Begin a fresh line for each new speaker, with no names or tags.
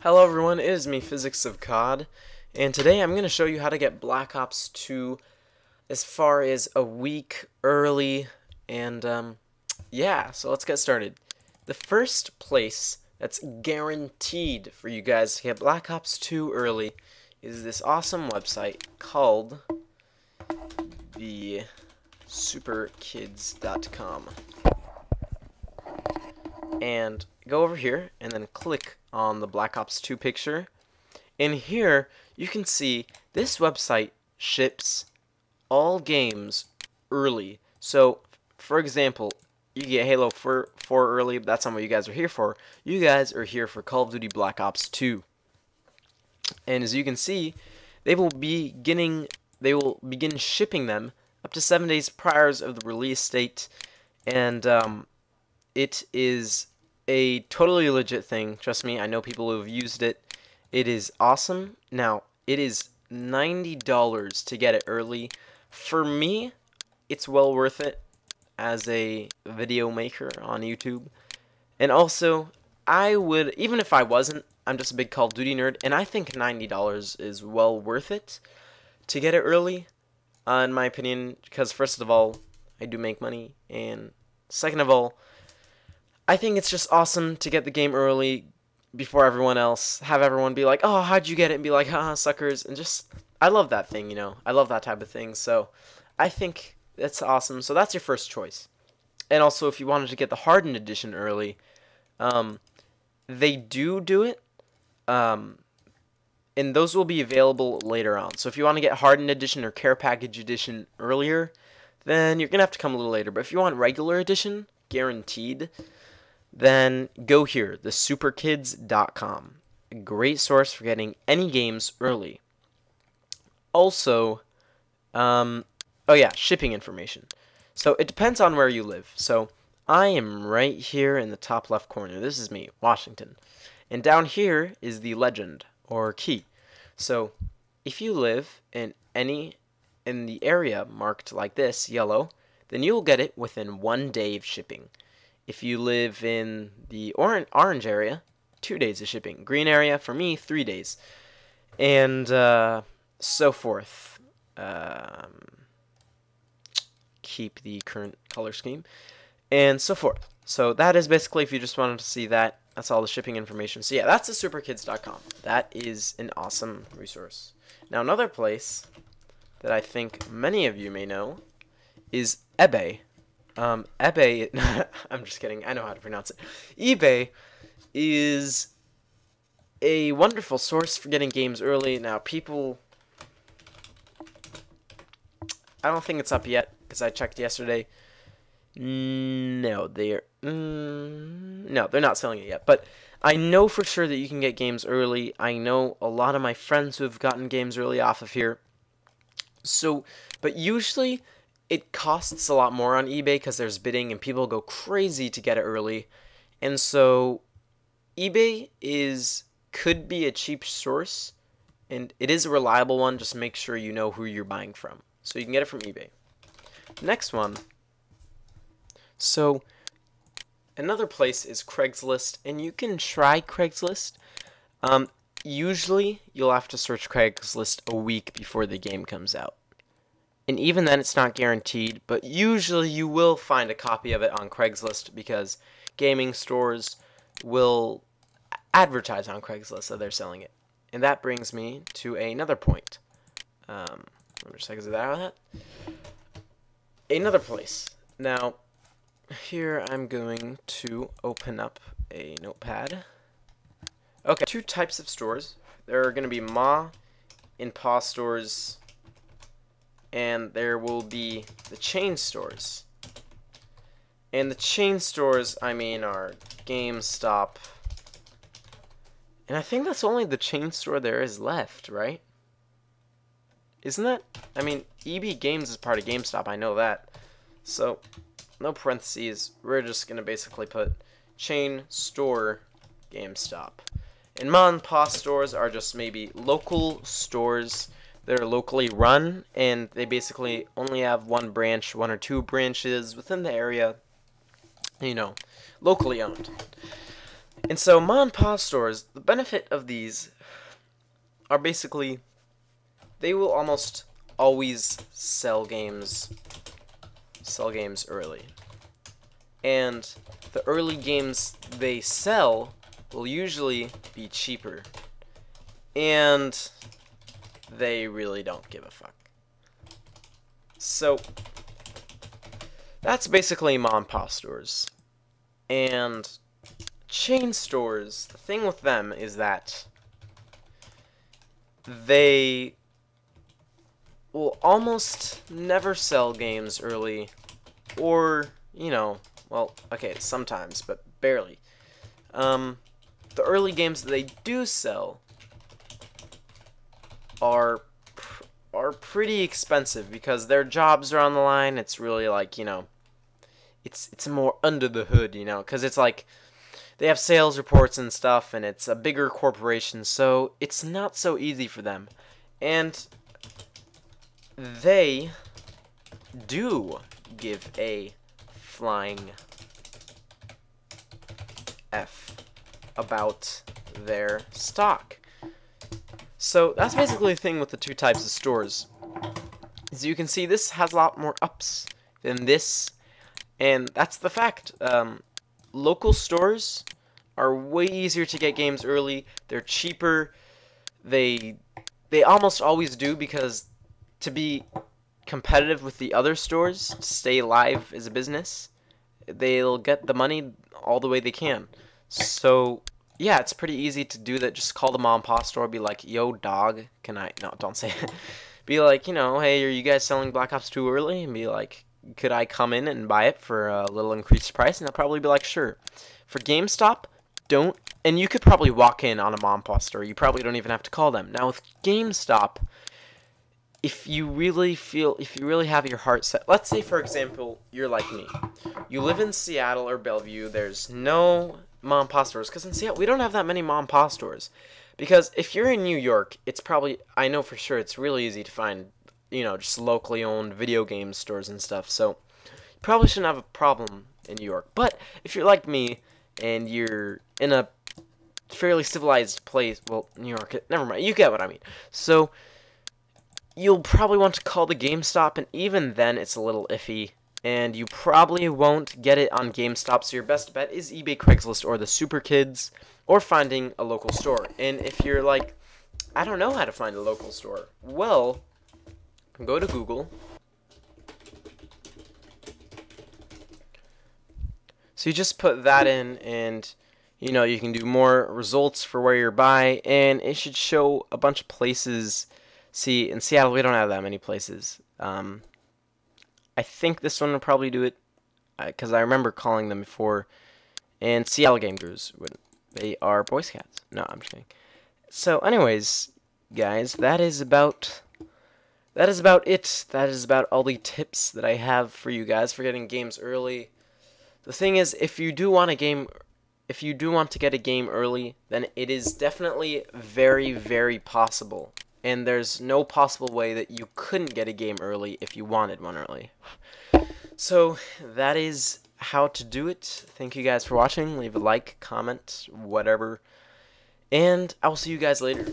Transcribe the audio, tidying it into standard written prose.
Hello everyone, it is me, PhysicsofCod, and today I'm going to show you how to get Black Ops 2 as far as a week early, and yeah, so let's get started. The first place that's guaranteed for you guys to get Black Ops 2 early is this awesome website called the superkids.com. And go over here and then click on the Black Ops 2 picture. And here you can see this website ships all games early. So, for example, you get Halo 4 early, but that's not what you guys are here for. You guys are here for Call of Duty Black Ops 2. And as you can see, they will begin shipping them up to 7 days prior of the release date, and it is a totally legit thing. Trust me, I know people who have used it. It is awesome. Now, it is $90 to get it early. For me, it's well worth it as a video maker on YouTube. And also, I would, even if I wasn't, I'm just a big Call of Duty nerd, and I think $90 is well worth it to get it early, in my opinion, because first of all, I do make money, and second of all, I think it's just awesome to get the game early before everyone else, have everyone be like, oh, how'd you get it, and be like, haha, suckers, and just, I love that thing, you know, I love that type of thing, so I think that's awesome. So that's your first choice. And also, if you wanted to get the hardened edition early, they do it, and those will be available later on. So if you want to get hardened edition or care package edition earlier, then you're gonna have to come a little later. But if you want regular edition, guaranteed, then go here, the superkids.com. A great source for getting any games early. Also, oh yeah, shipping information. So it depends on where you live. So I am right here in the top left corner. This is me, Washington. And down here is the legend, or key. So if you live in the area marked like this, yellow, then you'll get it within 1 day of shipping. If you live in the orange area, 2 days of shipping. Green area, for me, 3 days. And so forth. Keep the current color scheme. And so forth. So that is basically, if you just wanted to see that, that's all the shipping information. So yeah, that's the superkids.com. That is an awesome resource. Now another place that I think many of you may know is eBay. eBay, I'm just kidding, I know how to pronounce it. eBay is a wonderful source for getting games early. Now, people, I don't think it's up yet, because I checked yesterday. No, they're not selling it yet, but I know for sure that you can get games early. I know a lot of my friends who have gotten games early off of here. So, but usually it costs a lot more on eBay because there's bidding and people go crazy to get it early. And so eBay could be a cheap source, and it is a reliable one. Just make sure you know who you're buying from. So you can get it from eBay. Next one. So another place is Craigslist, and you can try Craigslist. Usually you'll have to search Craigslist a week before the game comes out. And even then, it's not guaranteed, but usually you will find a copy of it on Craigslist because gaming stores will advertise on Craigslist that they're selling it. And that brings me to another point. Let me just exit out of that. Another place. Now, here I'm going to open up a notepad. Okay, 2 types of stores. There are going to be Ma and Pa stores, and there will be the chain stores. And the chain stores, I mean, are GameStop. And I think that's only the chain store there is left, right? Isn't that? I mean, EB Games is part of GameStop, I know that. So, no parentheses. We're just going to basically put chain store GameStop. And Ma and Pa stores are just maybe local stores. They're locally run, and they basically only have 1 branch, 1 or 2 branches within the area, you know, locally owned. And so mom and pop stores, the benefit of these are basically they will almost always sell games early. And the early games they sell will usually be cheaper. And they really don't give a fuck. So that's basically mom and pop stores. And chain stores, the thing with them is that they will almost never sell games early, or, you know, well, okay, sometimes, but barely. The early games that they do sell are pretty expensive because their jobs are on the line. It's really like, you know, it's more under the hood, you know, because it's like they have sales reports and stuff, and it's a bigger corporation, so it's not so easy for them. And they do give a flying F about their stock. So that's basically the thing with the two types of stores. As you can see, this has a lot more ups than this, and that's the fact. Local stores are way easier to get games early. They're cheaper. They almost always do, because to be competitive with the other stores, to stay alive as a business, they'll get the money all the way they can. So yeah, it's pretty easy to do that. Just call the mom and pop store, be like, yo dog, can I, no, don't say it. Be like, you know, hey, are you guys selling Black Ops 2 early? And be like, could I come in and buy it for a little increased price? And they'll probably be like, sure. For GameStop, don't, and you could probably walk in on a mom and pop store. You probably don't even have to call them. Now with GameStop, if you really have your heart set, let's say for example, you're like me. You live in Seattle or Bellevue, there's no mom and pop stores, because in Seattle, we don't have that many mom and pop stores. Because if you're in New York, it's probably, I know for sure, it's really easy to find, you know, just locally owned video game stores and stuff, so you probably shouldn't have a problem in New York. But if you're like me, and you're in a fairly civilized place, well, New York, never mind, you get what I mean. So you'll probably want to call the GameStop, and even then it's a little iffy, and you probably won't get it on GameStop, so your best bet is eBay, Craigslist, or the Super Kids, or finding a local store. And if you're like, I don't know how to find a local store, well, go to Google. So you just put that in, and you know, you can do more results for where you're by, and it should show a bunch of places. See, in Seattle, we don't have that many places. I think this one will probably do it, because I remember calling them before. And Seattle Game Gurus, they are Boy Scouts. No, I'm just kidding. So, anyways, guys, that is about it. That is about all the tips that I have for you guys for getting games early. The thing is, if you do want to get a game early, then it is definitely very, very possible. And there's no possible way that you couldn't get a game early if you wanted one early. So that is how to do it. Thank you guys for watching. Leave a like, comment, whatever. And I will see you guys later.